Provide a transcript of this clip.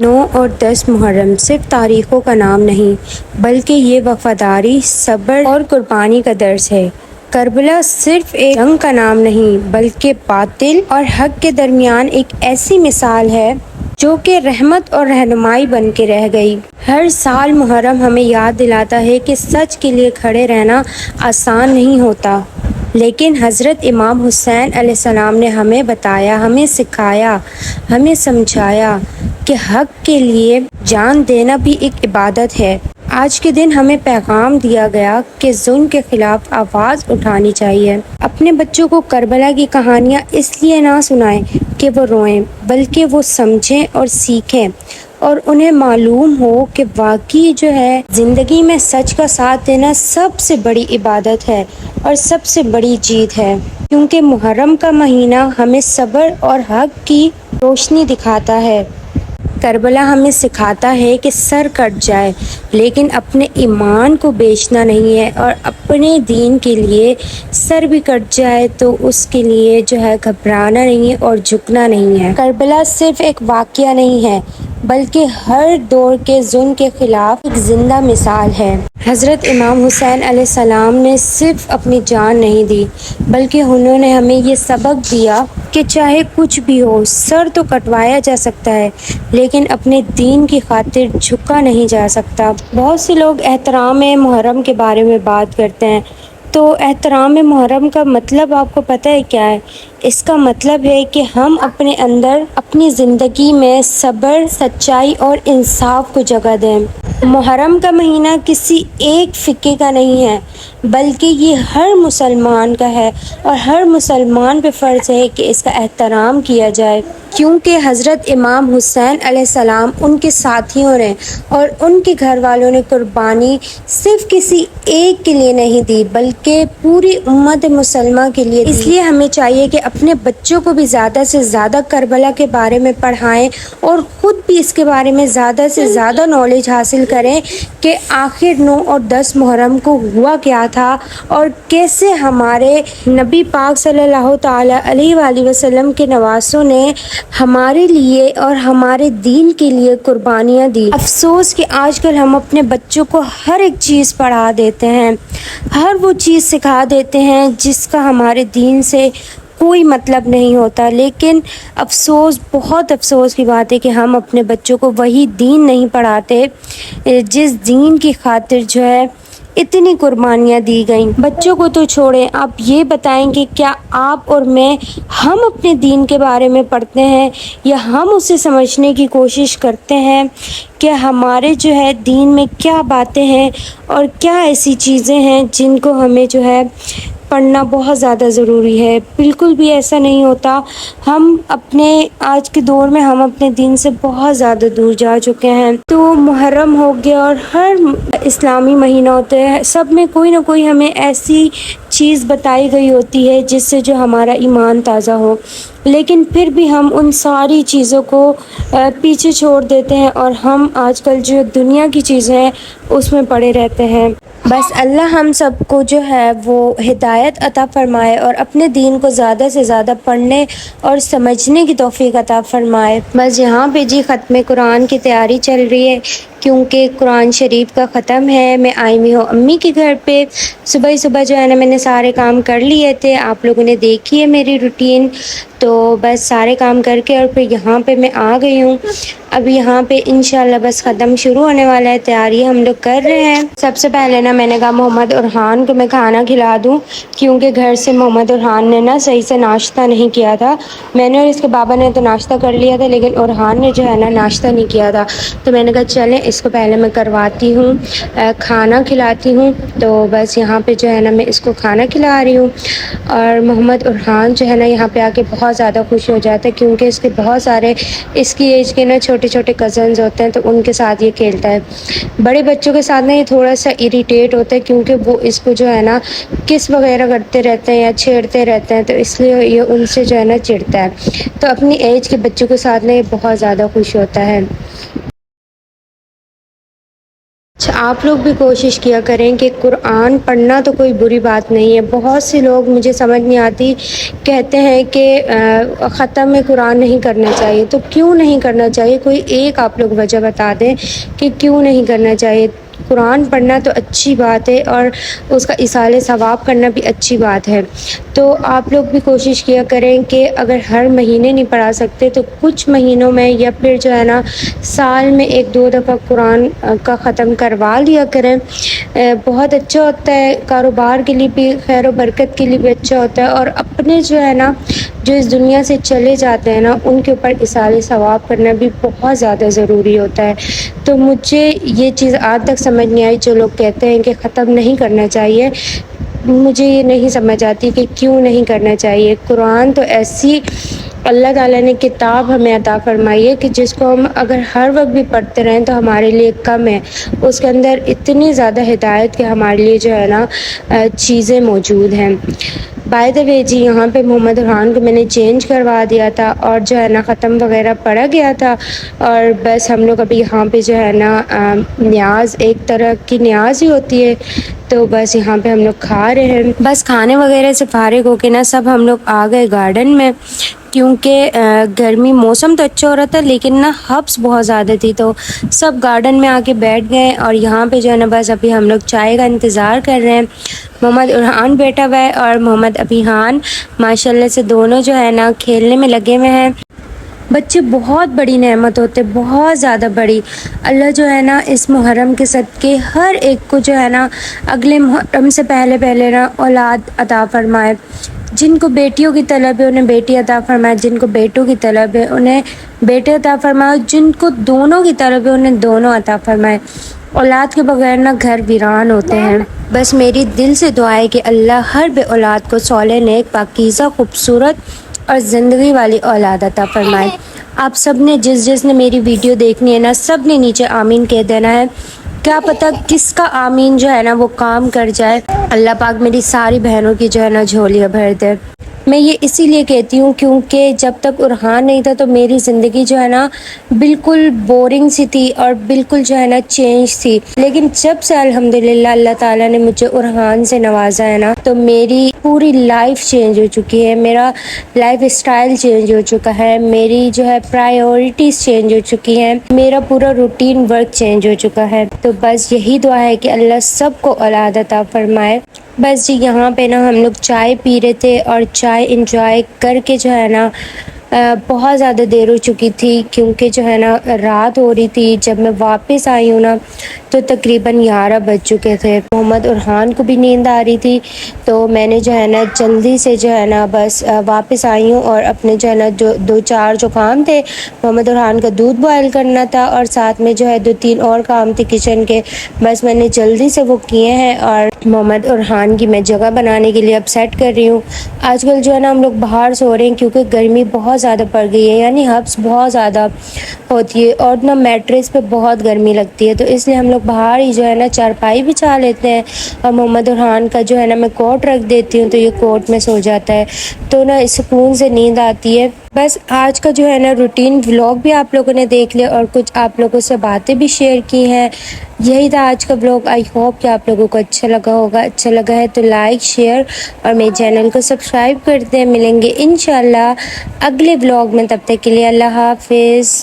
9 اور 10 محرم صرف تاریخوں کا نام نہیں بلکہ یہ وفاداری، صبر اور قربانی کا درس ہے۔ کربلا صرف ایک جنگ کا نام نہیں بلکہ باطل اور حق کے درمیان ایک ایسی مثال ہے جو کہ رحمت اور رہنمائی بن کے رہ گئی۔ ہر سال محرم ہمیں یاد دلاتا ہے کہ سچ کے لیے کھڑے رہنا آسان نہیں ہوتا، لیکن حضرت امام حسین علیہ السلام نے ہمیں بتایا، ہمیں سکھایا، ہمیں سمجھایا کہ حق کے لیے جان دینا بھی ایک عبادت ہے۔ آج کے دن ہمیں پیغام دیا گیا کہ ظلم کے خلاف آواز اٹھانی چاہیے۔ اپنے بچوں کو کربلا کی کہانیاں اس لیے نہ سنائیں کہ وہ روئیں، بلکہ وہ سمجھیں اور سیکھیں اور انہیں معلوم ہو کہ واقعی زندگی میں سچ کا ساتھ دینا سب سے بڑی عبادت ہے اور سب سے بڑی جیت ہے، کیونکہ محرم کا مہینہ ہمیں صبر اور حق کی روشنی دکھاتا ہے۔ کربلا ہمیں سکھاتا ہے کہ سر کٹ جائے لیکن اپنے ایمان کو بیچنا نہیں ہے، اور اپنے دین کے لیے سر بھی کٹ جائے تو اس کے لیے گھبرانا نہیں ہے اور جھکنا نہیں ہے۔ کربلا صرف ایک واقعہ نہیں ہے بلکہ ہر دور کے ظلم کے خلاف ایک زندہ مثال ہے۔ حضرت امام حسین علیہ السلام نے صرف اپنی جان نہیں دی بلکہ انہوں نے ہمیں یہ سبق دیا کہ چاہے کچھ بھی ہو، سر تو کٹوایا جا سکتا ہے لیکن اپنے دین کی خاطر جھکا نہیں جا سکتا۔ بہت سے لوگ احترام محرم کے بارے میں بات کرتے ہیں، تو احترام محرم کا مطلب آپ کو پتہ ہے کیا ہے؟ اس کا مطلب ہے کہ ہم اپنے اندر، اپنی زندگی میں صبر، سچائی اور انصاف کو جگہ دیں۔ محرم کا مہینہ کسی ایک فقہ کا نہیں ہے بلکہ یہ ہر مسلمان کا ہے، اور ہر مسلمان پہ فرض ہے کہ اس کا احترام کیا جائے، کیونکہ حضرت امام حسین علیہ السلام، ان کے ساتھیوں نے اور ان کے گھر والوں نے قربانی صرف کسی ایک کے لیے نہیں دی بلکہ پوری امت مسلمہ کے لیے دی۔ اس لیے ہمیں چاہیے کہ اپنے بچوں کو بھی زیادہ سے زیادہ کربلا کے بارے میں پڑھائیں اور خود بھی اس کے بارے میں زیادہ سے زیادہ نالج حاصل کریں کہ آخر 9 اور 10 محرم کو ہوا کیا تھا اور کیسے ہمارے نبی پاک صلی اللہ تعالی علیہ وآلہ وسلم کے نواسوں نے ہمارے لیے اور ہمارے دین کے لیے قربانیاں دی۔ افسوس کہ آج کل ہم اپنے بچوں کو ہر ایک چیز پڑھا دیتے ہیں، ہر وہ چیز سکھا دیتے ہیں جس کا ہمارے دین سے کوئی مطلب نہیں ہوتا، لیکن افسوس، بہت افسوس کی بات ہے کہ ہم اپنے بچوں کو وہی دین نہیں پڑھاتے جس دین کی خاطر اتنی قربانیاں دی گئیں۔ بچوں کو تو چھوڑیں، آپ یہ بتائیں کہ کیا آپ اور میں، ہم اپنے دین کے بارے میں پڑھتے ہیں یا ہم اسے سمجھنے کی کوشش کرتے ہیں کہ ہمارے دین میں کیا باتیں ہیں اور کیا ایسی چیزیں ہیں جن کو ہمیں پڑھنا بہت زیادہ ضروری ہے؟ بالکل بھی ایسا نہیں ہوتا۔ ہم اپنے آج کے دور میں ہم اپنے دین سے بہت زیادہ دور جا چکے ہیں۔ تو محرم ہو گیا اور ہر اسلامی مہینہ ہوتے ہیں، سب میں کوئی نہ کوئی ہمیں ایسی چیز بتائی گئی ہوتی ہے جس سے ہمارا ایمان تازہ ہو، لیکن پھر بھی ہم ان ساری چیزوں کو پیچھے چھوڑ دیتے ہیں اور ہم آج کل دنیا کی چیزیں ہیں اس میں پڑے رہتے ہیں۔ بس اللہ ہم سب کو وہ ہدایت عطا فرمائے اور اپنے دین کو زیادہ سے زیادہ پڑھنے اور سمجھنے کی توفیق عطا فرمائے۔ بس یہاں پہ ختم قرآن کی تیاری چل رہی ہے، کیونکہ قرآن شریف کا ختم ہے۔ میں آئی ہوئی ہوں امی کے گھر پہ، صبح میں نے سارے کام کر لیے تھے، آپ لوگوں نے دیکھی ہے میری روٹین، تو بس سارے کام کر کے اور پھر یہاں پہ میں آ گئی ہوں۔ اب یہاں پہ انشاءاللہ بس ختم شروع ہونے والا ہے، تیاری ہم لوگ کر رہے ہیں۔ سب سے پہلے میں نے کہا محمد ارحان کو میں کھانا کھلا دوں، کیونکہ گھر سے محمد ارحان نے صحیح سے ناشتہ نہیں کیا تھا۔ میں نے اور اس کے بابا نے تو ناشتہ کر لیا تھا، لیکن ارحان نے ناشتہ نہیں کیا تھا، تو میں نے کہا چلیں اس کو پہلے میں کرواتی ہوں، کھانا کھلاتی ہوں۔ تو بس یہاں پہ میں اس کو کھانا کھلا رہی ہوں، اور محمد ارحان یہاں پہ آ کے بہت زیادہ خوش ہو جاتا ہے، کیونکہ اس کے بہت سارے اس کی ایج کے چھوٹے چھوٹے کزنز ہوتے ہیں، تو ان کے ساتھ یہ کھیلتا ہے۔ بڑے بچوں کے ساتھ یہ تھوڑا سا اریٹیٹ ہوتا ہے، کیونکہ وہ اس کو کس وغیرہ کرتے رہتے ہیں یا چھیڑتے رہتے ہیں، تو اس لیے یہ ان سے چڑھتا ہے۔ تو اپنی ایج کے بچوں کے ساتھ یہ بہت زیادہ خوش ہوتا ہے۔ آپ لوگ بھی کوشش کیا کریں کہ قرآن پڑھنا تو کوئی بری بات نہیں ہے. بہت سے لوگ مجھے سمجھ نہیں آتی کہتے ہیں کہ ختم قرآن نہیں کرنا چاہیے. تو کیوں نہیں کرنا چاہیے؟ کوئی ایک آپ لوگ وجہ بتا دیں کہ کیوں نہیں کرنا چاہیے. قرآن پڑھنا تو اچھی بات ہے اور اس کا ایصال ثواب کرنا بھی اچھی بات ہے. تو آپ لوگ بھی کوشش کیا کریں کہ اگر ہر مہینے نہیں پڑھا سکتے تو کچھ مہینوں میں یا پھر جو ہے نا سال میں 1-2 دفعہ قرآن کا ختم کروا لیا کریں. بہت اچھا ہوتا ہے، کاروبار کے لیے بھی، خیر و برکت کے لیے بھی اچھا ہوتا ہے، اور اپنے جو ہے نا جو اس دنیا سے چلے جاتے ہیں نا ان کے اوپر ایصال ثواب کرنا بھی بہت زیادہ ضروری ہوتا ہے. تو مجھے یہ چیز آج تک سمجھ نہیں آئی. جو لوگ کہتے ہیں کہ ختم نہیں کرنا چاہیے، مجھے یہ نہیں سمجھ آتی کہ کیوں نہیں کرنا چاہیے. قرآن تو ایسی اللہ تعالیٰ نے کتاب ہمیں عطا فرمائی ہے کہ جس کو ہم اگر ہر وقت بھی پڑھتے رہیں تو ہمارے لیے کم ہے. اس کے اندر اتنی زیادہ ہدایت کہ ہمارے لیے جو ہے نا چیزیں موجود ہیں. بائی دا وے جی، یہاں پہ محمد ارحان کو میں نے چینج کروا دیا تھا اور جو ہے نا ختم وغیرہ پڑا گیا تھا. اور بس ہم لوگ ابھی یہاں پہ جو ہے نا نیاز، ایک طرح کی نیاز ہی ہوتی ہے، تو بس یہاں پہ ہم لوگ کھا رہے ہیں. بس کھانے وغیرہ سے فارغ ہو کے نا سب ہم لوگ آ گئے گارڈن میں، کیونکہ گرمی، موسم تو اچھا ہو رہا تھا لیکن نا ہبس بہت زیادہ تھی، تو سب گارڈن میں آ کے بیٹھ گئے. اور یہاں پہ جو ہے نا بس ابھی ہم لوگ چائے کا انتظار کر رہے ہیں. محمد ارحان بیٹھا ہوا ہے اور محمد ابیحان ماشاء اللہ سے دونوں جو ہے نا کھیلنے میں لگے ہوئے ہیں. بچے بہت بڑی نعمت ہوتے، بہت زیادہ بڑی. اللہ جو ہے نا اس محرم کے صدقے ہر ایک کو جو ہے نا اگلے محرم سے پہلے نا اولاد عطا فرمائے. جن کو بیٹیوں کی طلب ہے انہیں بیٹی عطا فرمائے، جن کو بیٹوں کی طلب ہے انہیں بیٹے عطا فرمائے، جن کو دونوں کی طلب ہے انہیں دونوں عطا فرمائے. اولاد کے بغیر نا گھر ویران ہوتے ہیں. بس میری دل سے دعا ہے کہ اللہ ہر بے اولاد کو صالح، نیک، پاکیزہ، خوبصورت اور زندگی والی اولاد عطا فرمائے. آپ سب نے جس نے میری ویڈیو دیکھنی ہے نا سب نے نیچے آمین کہہ دینا ہے. کیا پتہ کس کا آمین جو ہے نا وہ کام کر جائے. اللہ پاک میری ساری بہنوں کی جو ہے نا جھولیاں بھر دے. میں یہ اسی لیے کہتی ہوں کیونکہ جب تک ارحان نہیں تھا تو میری زندگی جو ہے نا بالکل بورنگ سی تھی اور بالکل جو ہے نا چینج تھی. لیکن جب سے الحمدللہ اللہ تعالیٰ نے مجھے ارحان سے نوازا ہے نا تو میری پوری لائف چینج ہو چکی ہے. میرا لائف اسٹائل چینج ہو چکا ہے، میری جو ہے پرائیورٹیز چینج ہو چکی ہیں، میرا پورا روٹین ورک چینج ہو چکا ہے. تو بس یہی دعا ہے کہ اللہ سب کو اولاد عطا فرمائے. بس جی یہاں پہ نا ہم لوگ چائے پی رہے تھے اور چائے انجوائے کر کے جو ہے نا بہت زیادہ دیر ہو چکی تھی کیونکہ جو ہے نا رات ہو رہی تھی. جب میں واپس آئی ہوں نا تو تقریباً 11 بج چکے تھے. محمد ارحان کو بھی نیند آ رہی تھی تو میں نے جو ہے نا جلدی سے جو ہے نا بس واپس آئی ہوں اور اپنے جو ہے نا جو 2-4 جو کام تھے، محمد ارحان کا دودھ بوائل کرنا تھا اور ساتھ میں جو ہے 2-3 اور کام تھے کچن کے، بس میں نے جلدی سے وہ کیے ہیں. اور محمد ارحان کی میں جگہ بنانے کے لیے اب سیٹ کر رہی ہوں. آج کل جو ہے نا ہم لوگ باہر سو رہے ہیں کیونکہ گرمی بہت زیادہ پڑ گئی ہے، یعنی ہبس بہت زیادہ ہوتی ہے اور نا میٹریس پہ بہت گرمی لگتی ہے، تو اس لیے ہم لوگ باہر ہی جو ہے نا چارپائی بچھا لیتے ہیں. اور محمد ارحان کا جو ہے نا میں کوٹ رکھ دیتی ہوں تو یہ کوٹ میں سو جاتا ہے، تو نا سکون سے نیند آتی ہے. بس آج کا جو ہے نا روٹین ولاگ بھی آپ لوگوں نے دیکھ لیا اور کچھ آپ لوگوں سے باتیں بھی شیئر کی ہیں. یہی تھا آج کا ولاگ. آئی ہوپ کہ آپ لوگوں کو اچھا لگا ہوگا. اچھا لگا ہے تو لائک، شیئر اور میرے چینل کو سبسکرائب کرتے ہیں. ملیں گے انشاءاللہ اگلے ولاگ میں، تب تک کے لیے اللہ حافظ.